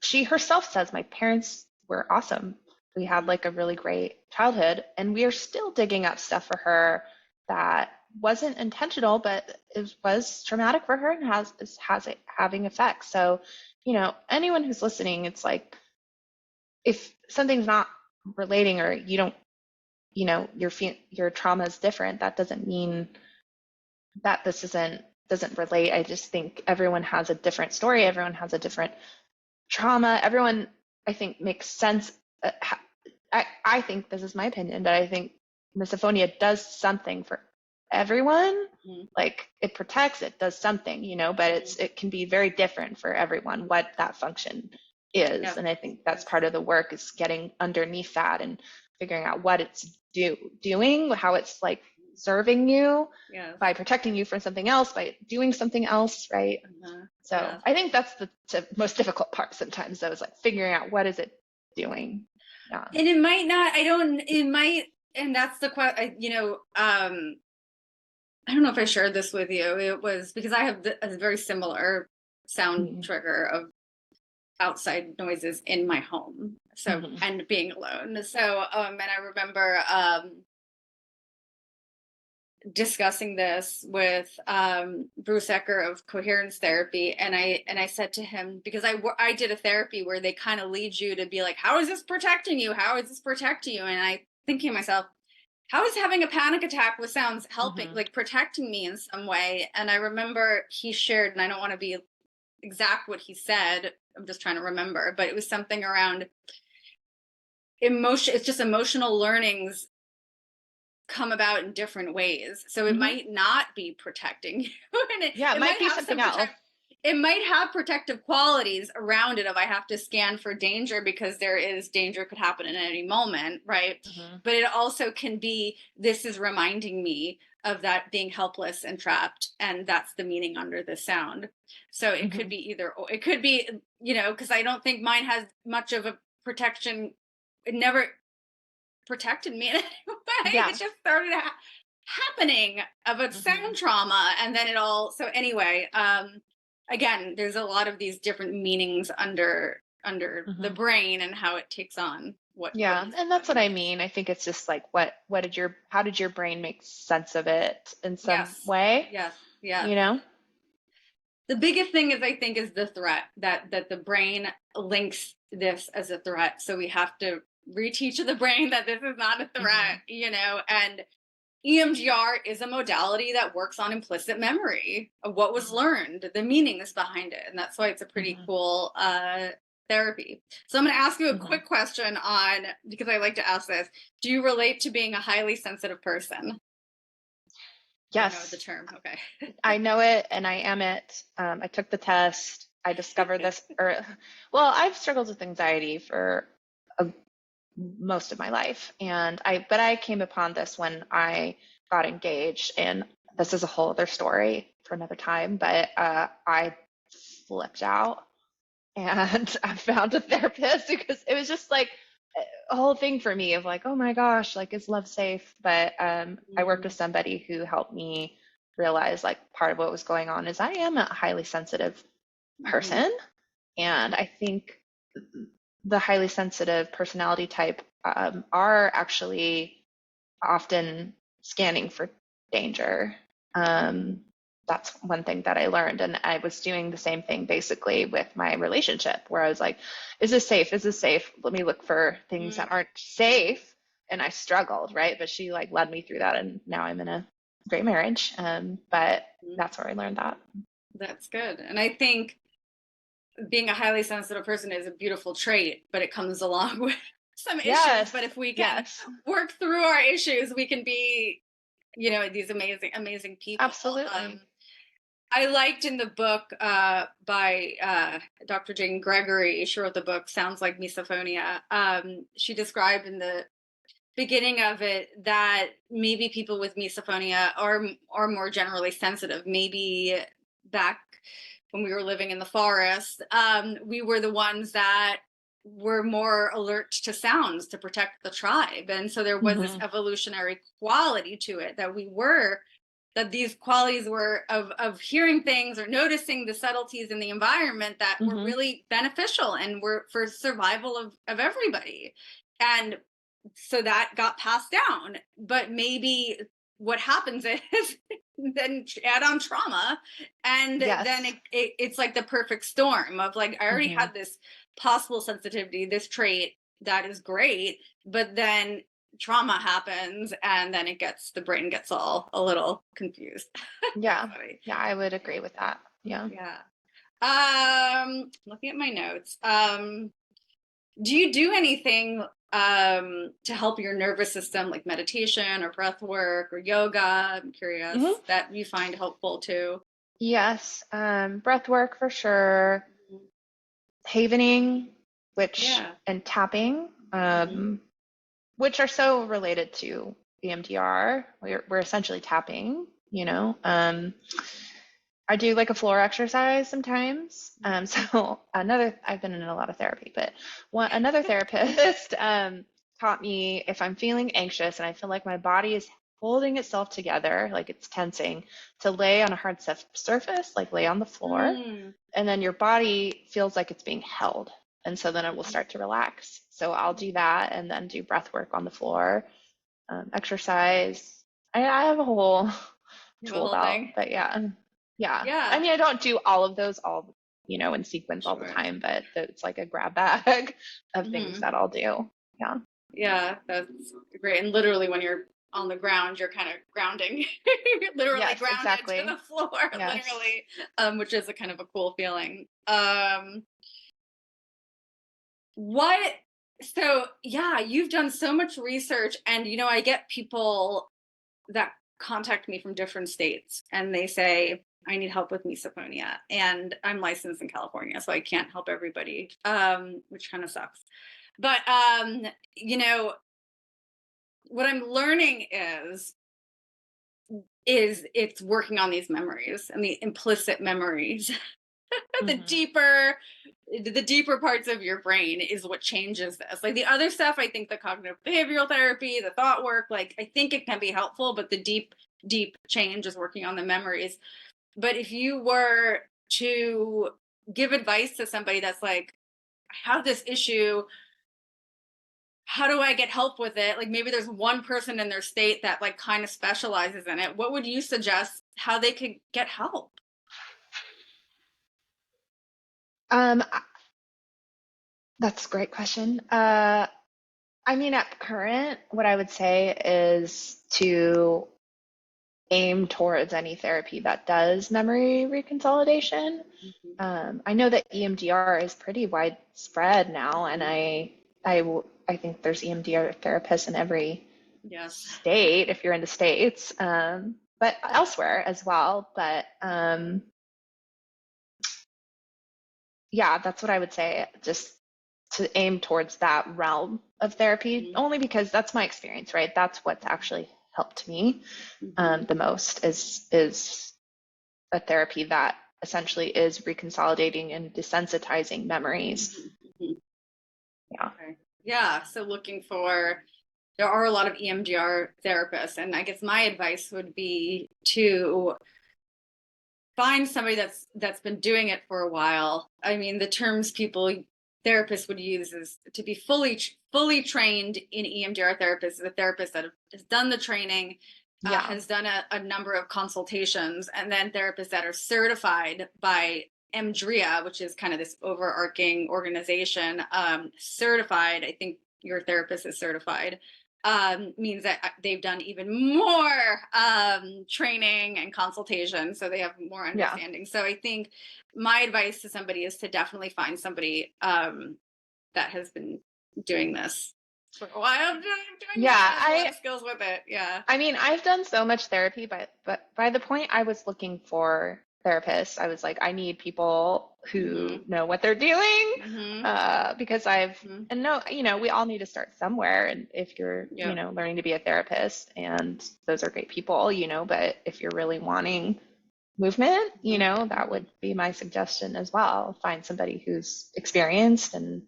she herself says, my parents were awesome. We had like a really great childhood, and we are still digging up stuff for her that wasn't intentional, but it was traumatic for her and has having effects. So, anyone who's listening, it's like, if something's not relating, or you don't, your trauma is different, that doesn't mean that this doesn't relate. I just think everyone has a different story. Everyone has a different trauma. Everyone, I think, makes sense. I think, this is my opinion, but I think misophonia does something for everyone. Like, it protects, it does something, but it can be very different for everyone what that function is. And I think that's part of the work, is getting underneath that and figuring out what it's doing, how it's like serving you by protecting you from something else, by doing something else, right? So Yeah. I think that's the most difficult part sometimes, though, is like figuring out what is it doing. Yeah. And it might not, I don't, it might, and that's the question, I don't know if I shared this with you. It was because I have a very similar sound Hmm. trigger of outside noises in my home. So, Hmm. and being alone. So, and I remember discussing this with Bruce Ecker of coherence therapy, and I said to him, because I did a therapy where they kind of lead you to be like, how is this protecting you? How is this protecting you? And I thinking to myself, how is having a panic attack with sounds helping, Hmm. like protecting me in some way? And I remember he shared, and I don't want to be exact what he said, I'm just trying to remember, but it was something around emotion. It's just emotional learnings come about in different ways. So it Hmm. might not be protecting you. And Yeah, it it might might be have something some else. it might have protective qualities around it of I have to scan for danger because there is danger could happen at any moment, right? Hmm. But it also can be this is reminding me of that being helpless and trapped, and that's the meaning under the sound. So it could Hmm. be either, or it could be, because I don't think mine has much of a protection. It never protected me in any way. Yeah. It just started happening of a Hmm. sound trauma, and then it all. So anyway, again, there's a lot of these different meanings under the Hmm. brain and how it takes on what Yeah, and that's what misophonia I is. mean. I think it's just like how did your brain make sense of it in some Yes, way, yes, yes. you know? The biggest thing is I think is the threat that the brain links this as a threat. So we have to reteach the brain that this is not a Hmm. threat, and EMDR is a modality that works on implicit memory of what was learned, the meanings behind it. And that's why it's a pretty Hmm. cool therapy. So I'm going to ask you a Hmm. quick question on, because I like to ask this. Do you relate to being a highly sensitive person? You know the Yes, term. Okay. I know it and I am it. I took the test. I discovered this, well, I've struggled with anxiety for a, most of my life, but I came upon this when I got engaged, and this is a whole other story for another time. But I flipped out, and I found a therapist because it was just like a whole thing for me of like, oh my gosh, like is love safe? But I worked with Mm, somebody who helped me realize like part of what was going on is I am a highly sensitive mhm, person, and I think the highly sensitive personality type are actually often scanning for danger. Um, that's one thing that I learned. And I was doing the same thing basically with my relationship, where I was like, is this safe? Is this safe? Let me look for things mm, that aren't safe. And I struggled, right? But she like led me through that. And now I'm in a great marriage. But mm. that's where I learned that. That's good. And I think being a highly sensitive person is a beautiful trait, but it comes along with some issues. Yes. But if we can Yes. work through our issues, we can be, these amazing, amazing people. Absolutely. I liked in the book by Dr. Jane Gregory, she wrote the book Sounds Like Misophonia. She described in the beginning of it that maybe people with misophonia are more generally sensitive. Maybe back when we were living in the forest, we were the ones that were more alert to sounds to protect the tribe, and so there was this Hmm. evolutionary quality to it that these qualities were of hearing things or noticing the subtleties in the environment that were Hmm. really beneficial and were for survival of everybody. And so that got passed down. But maybe what happens is then add on trauma, and then Yes. it's like the perfect storm of like I already Hmm. had this possible sensitivity, this trait that is great, but then trauma happens, and then the brain gets all a little confused. That's Yeah. funny. Yeah, I would agree with that. Yeah. Yeah. Looking at my notes. Do you do anything to help your nervous system, like meditation or breath work or yoga? I'm Hmm. curious that you find helpful too. Yes. Breath work for sure. Mhm. Havening, Yeah. and tapping, Hmm. which are so related to EMDR. We're essentially tapping, you know. I do like a floor exercise sometimes. So I've been in a lot of therapy, but another therapist taught me if I'm feeling anxious and I feel like my body is holding itself together, like it's tensing, to lay on a hard surface, like lay on the floor, Mm. and then your body feels like it's being held. And so then it will start to relax. So I'll do that and then do breath work on the floor, exercise. I have a whole The tool whole belt, thing. but yeah. Yeah. I Yeah, mean, I don't do all of those in sequence all the sure. time, but it's like a grab bag of things Hmm. that I'll do. Yeah. Yeah, that's great. And literally, when you're on the ground, you're kind of grounding. You're literally Yes, grounded to the exactly. floor, Yes. literally, which is a kind of a cool feeling. What? So yeah, you've done so much research, and I get people that contact me from different states, and they say, I need help with misophonia, and I'm licensed in California, so I can't help everybody, which kind of sucks. But you know, what I'm learning is it's working on these memories and the implicit memories. the Hmm. deeper the deeper parts of your brain is what changes this. Like the other stuff, I think the cognitive behavioral therapy, the thought work, like I think it can be helpful, but the deep change is working on the memories. But if you were to give advice to somebody that's like, I have this issue, how do I get help with it? Like maybe there's one person in their state that like kind of specializes in it. What would you suggest how they could get help? Um, that's a great question. I mean, at current, what I would say is to aim towards any therapy that does memory reconsolidation. Mhm. I know that EMDR is pretty widespread now, and I think there's EMDR therapists in every Yes. state if you're in the States, but elsewhere as well. But yeah, that's what I would say, just to aim towards that realm of therapy, Mhm. only because that's my experience, right? That's what's actually helped me Mhm. the most is a therapy that essentially is reconsolidating and desensitizing memories. Mhm. Mhm. Yeah. Okay. Yeah. So looking for, there are a lot of EMDR therapists, and I guess my advice would be to find somebody that's been doing it for a while. I mean, the terms people therapists would use is to be fully trained in EMDR therapist is a therapist that has done the training, Yeah. has done a number of consultations, and then therapists that are certified by MDRIA, which is kind of this overarching organization, certified. I think your therapist is certified, means that they've done even more training and consultation, so they have more Yeah. understanding. So I think my advice to somebody is to definitely find somebody that has been doing this for a while, doing Yeah. it, has a lot of skills with it. Yeah. I mean, I've done so much therapy, but by the point I was looking for therapists, I was like, I need people who Hmm. know what they're doing, Hmm. because Hmm. and no, we all need to start somewhere. And if you're, Yep. learning to be a therapist, and those are great people, but if you're really wanting movement, Hmm. that Hmm. would be my suggestion as well. Find somebody who's experienced and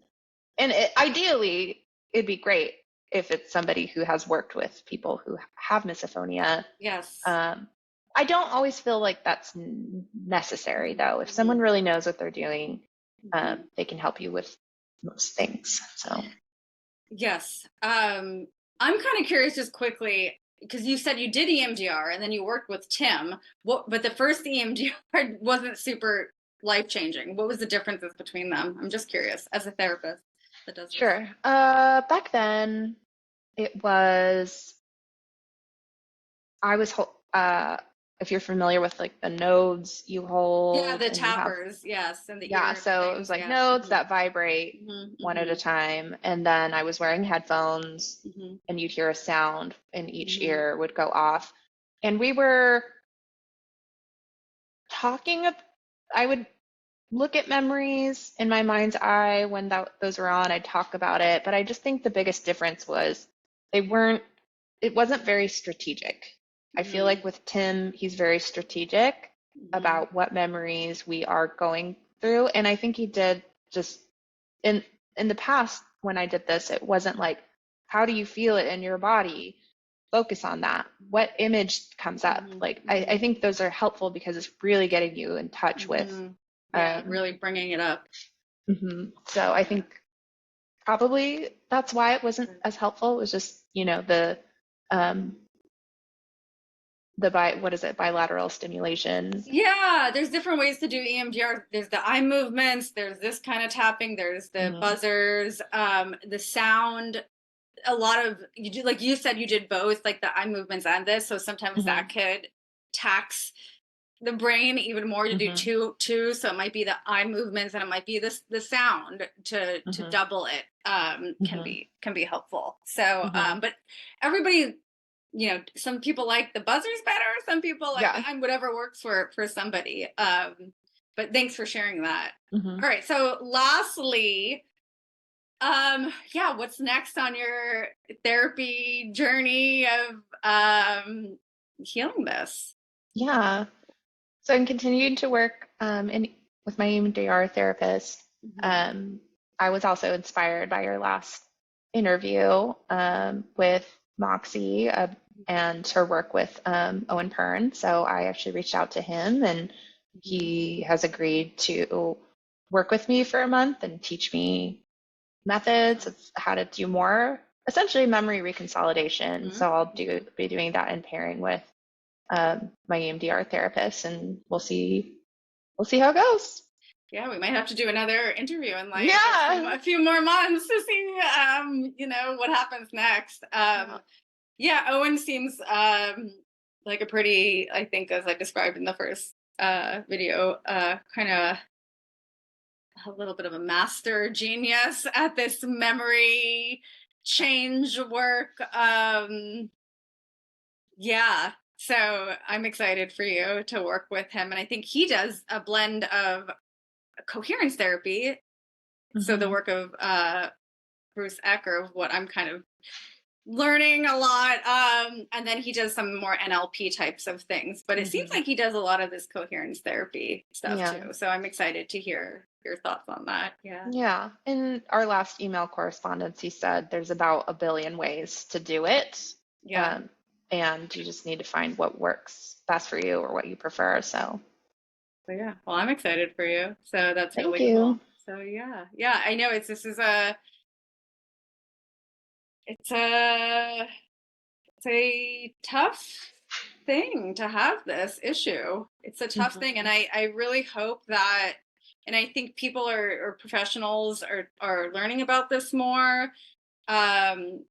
ideally, it'd be great if it's somebody who has worked with people who have misophonia. Yes. Um, I don't always feel like that's necessary, Hmm. though. If someone Hmm. really knows what they're doing, Hmm. they can help you with most things. So, Yes. I'm kind of curious just quickly because you said you did EMDR and then you worked with Tim. But the first EMDR wasn't super life changing. What was the differences between them? I'm just curious as a therapist that does this. sure. Back then, it was I was if you're familiar with like the nodes you Yeah, hold the and you have. tappers, yes, and the Yeah, ear so it was things, like yeah. nodes Hmm. that vibrate Hmm. one at a Hmm. time. And then I was wearing headphones, Hmm. and you'd hear a sound and each Hmm. ear would go off. And we were talking, I would look at memories in my mind's eye when those were on. I'd talk about it. But I just think the biggest difference was they weren't, it wasn't very strategic. I feel Hmm. like with Tim, he's very strategic. Mhm. about what memories we are going through. And I think he did just in in the past when I did this, it wasn't like, how do you feel it in your body? Focus on that. What image comes up? Mhm. Like I Mhm. think those are helpful because it's really getting you in touch with Mhm. Yeah, um really bringing it up. so I Yeah. think probably that's why it wasn't as helpful. It was just, um what is it, bilateral stimulation. Yeah, there's different ways to do EMDR. There's the eye movements, there's this kind of tapping, there's the Mhm. buzzers, the sound. A lot of you do, like you said, you did both, like the eye movements and this. So sometimes that Mhm. could tax the brain even more to do Mhm. two. So it might be the eye movements and it might be this the sound to Mhm. double it Mhm. can be helpful. So Mhm. but everybody, some people like the buzzers better, some people like Yeah. whatever works for somebody. But thanks for sharing that. Mhm. All right, so lastly, yeah, what's next on your therapy journey of healing this? Yeah. So I'm continuing to work with my EMDR therapist. Mhm. Um, I was also inspired by your last interview with Moxie and her work with Owen Pern. So I actually reached out to him, and Mhm. he has agreed to work with me for a month and teach me methods Awesome. of how to do more, essentially memory reconsolidation. Mhm. So I'll Mhm. be doing that in pairing with my EMDR therapist, and we'll see how it goes. Yeah, we might have to do another interview in like Yeah. a few more months to see what happens next. Yeah. Yeah, Owen seems like a pretty, I think, as I described in the first video, kind of a little bit of a master genius at this memory change work. Yeah. So I'm excited for you to work with him. And I think he does a blend of coherence therapy. So the Hmm. work of Bruce Ecker, of what I'm kind of learning a lot. And then he does some more NLP types of things. But it seems Hmm. like he does a lot of this coherence therapy stuff Yeah. too. So I'm excited to hear your thoughts on that. Yeah. Yeah. In our last email correspondence, he said there's about a billion ways to do it. Yeah. Um, and you just need to find what works best for you or what you prefer. So So yeah. Well, I'm excited for you. So that's thank really you. cool. So yeah. Yeah. I know it's a it's a tough thing to have this issue. It's a tough thing. And Hmm. I really hope that, and I think people or professionals are learning about this more um,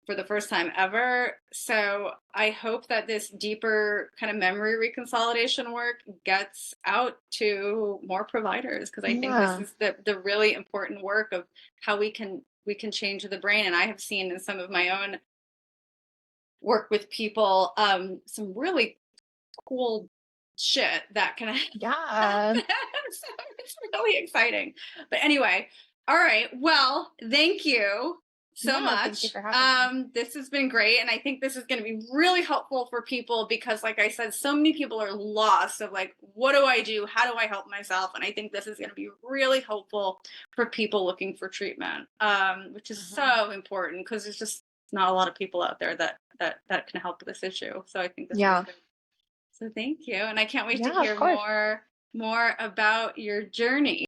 for the first time ever. So I hope that this deeper kind of memory reconsolidation work gets out to more providers, because I think this Yeah. is the really important work of how we can change the brain. And I have seen in some of my own work with people some really cool shit that can Yeah. so it's really exciting. But anyway, all right, well, thank you so Yeah. Thank you much. for having me. This has been great, and I think this is going to be really helpful for people because, like I said, so many people are lost of like, what do I do, how do I help myself? And I think this is going to be really helpful for people looking for treatment, which is Hmm. so important because there's just not a lot of people out there that can help with this issue. So I think this is Yeah. good. So thank you, and I can't wait to Yeah, of hear course. more about your journey.